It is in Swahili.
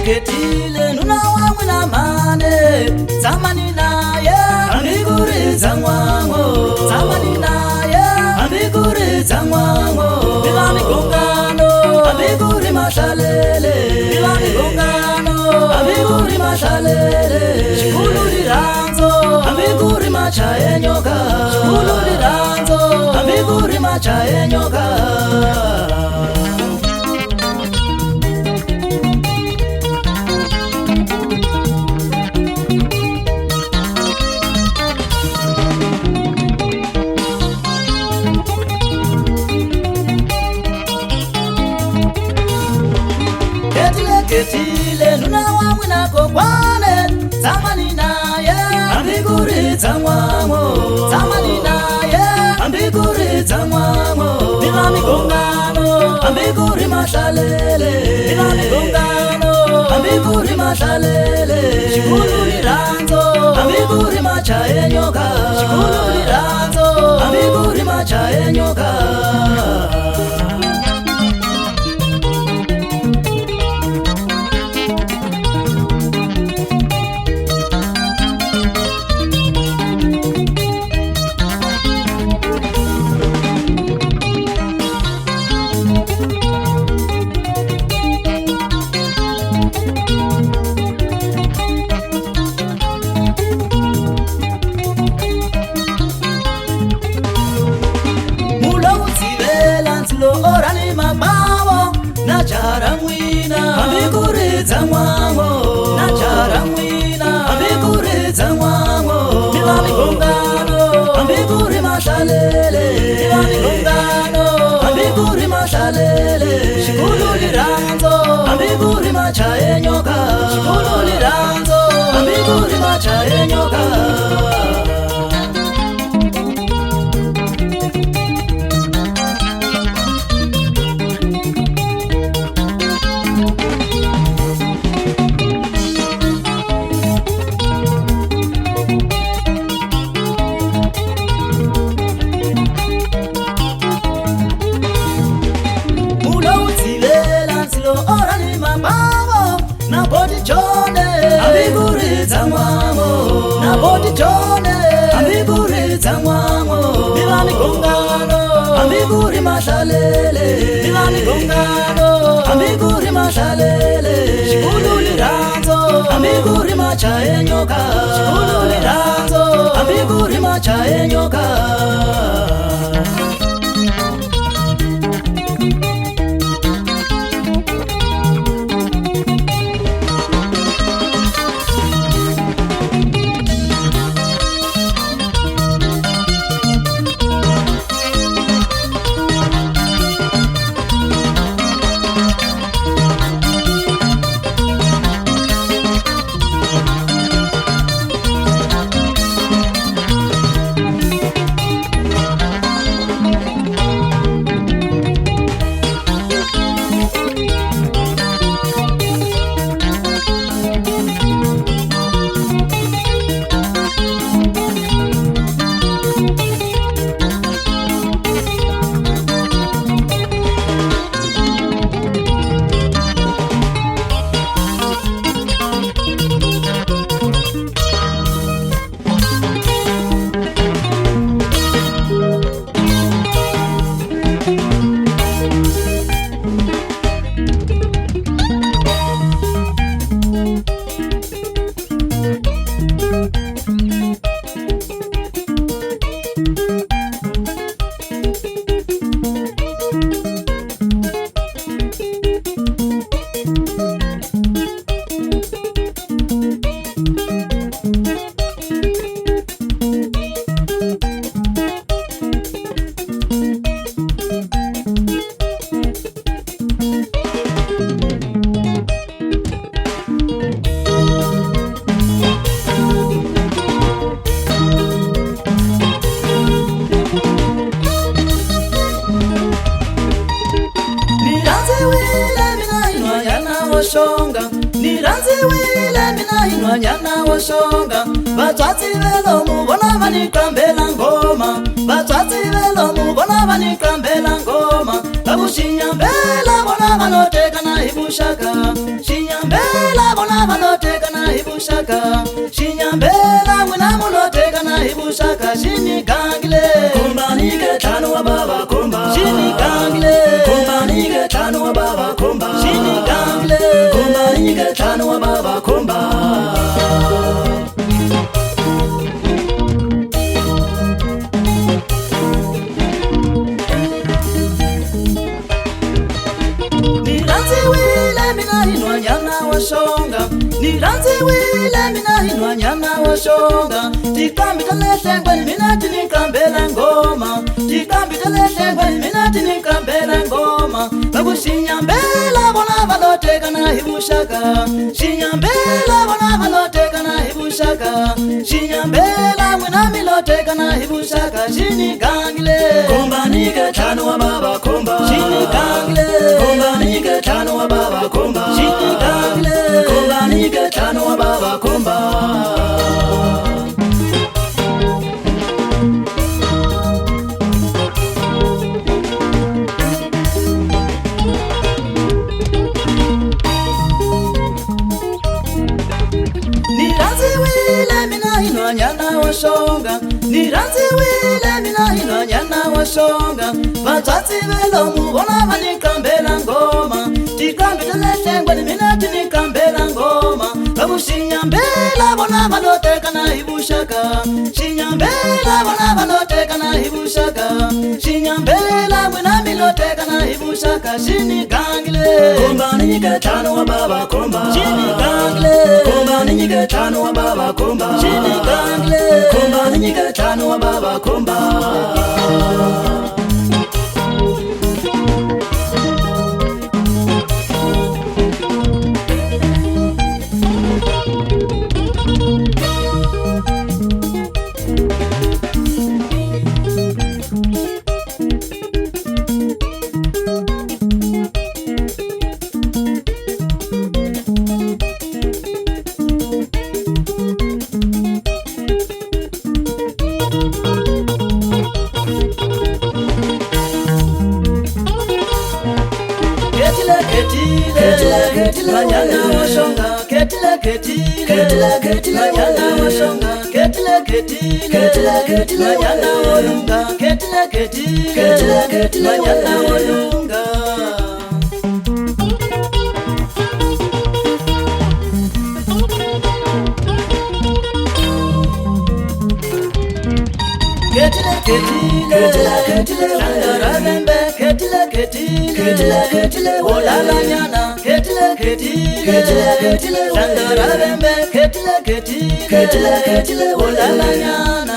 ketile nuna wangu na mane zamani naye ambiguritsa mwango zamani naye ambiguritsa mwango bila migongano ambiguri mashalele bila migongano ambiguri mashalele shikulu liranzo ambiguri machaye nyoka shikulu liranzo ambiguri machaye nyoka ketile nuna wangu na kokwane zamani naye ambiguritsa mwango zamani naye ambiguritsa mwango bila migongano ambiguri mashalele bila migongano ambiguri mashalele shikulu liranzo ambiguri machaye nyoka shikulu liranzo ambiguri machaye nyoka ambiguritsa mwango nachara mwina ambiguritsa mwango bila migongano ambiguri mashalele bila migongano ambiguri mashalele shikulu liranzo ambiguri machaye nyoka shikulu liranzo ambiguri machaye nyoka ambiguritsa mwango naboti chone ambiguritsa mwango bila migongano ambiguri mashalele bila migongano ambiguri mashalele shikulu liranzo ambiguri machaye nyoka shikulu liranzo ambiguri machaye nyoka niranziwile mina inwanyana woshonga batwatsi velo mubona vanikambela ngoma batwatsi velo mubona vanikambela ngoma babushinya mbela bona vanotekana ibushaka Shinyambela bona vanotekana ibushaka Shinyambela mwina munotekana ibushaka Shinikangile Kumbanike tano wa baba kumba Shinikangile Kumbanike tano wa baba kumba Shinikangile Kumbanike tano wa baba kumba Niranziwile mina hinwa nyana washonga Tikambita lehlengwe mina tinikambela ngoma Tikambita lehlengwe mina tinikambela ngoma Babu shinyambela bona valotekana ibushaka Shinyambela bona valotekana ibushaka Shinyambela mwina milotekana ibushaka Shinikangile Kumbanike tano wa baba kumba Shinikangile Kumbanike tano wa baba kumba Shinikangile Kumbanike tano wa baba kumba Niranziwile mina hinwa nyana washonga Niranziwile mina hinwa nyana washonga Vatsatsi velo mubona vanikambela ngoma Tikambita lehlengwe mina tinikambela ngoma Babu shinyambela bona vanotekana ibushaka Shinyambela bona vanotekana ibushaka Shinyambela mwina milotekana ibushaka Shinikangile Kumbanike tano wa baba kumba Shinikangile Kumbanike tano wa baba kumba Shinikangile Kumbanike tano wa baba kumba Manyana washonga ketile ketile manyana washonga ketile ketile manyana wolunga ketile ketile manyana wolunga ketile sangara bembe ketile olala nyana ketile sangara bembe ketile olala nyana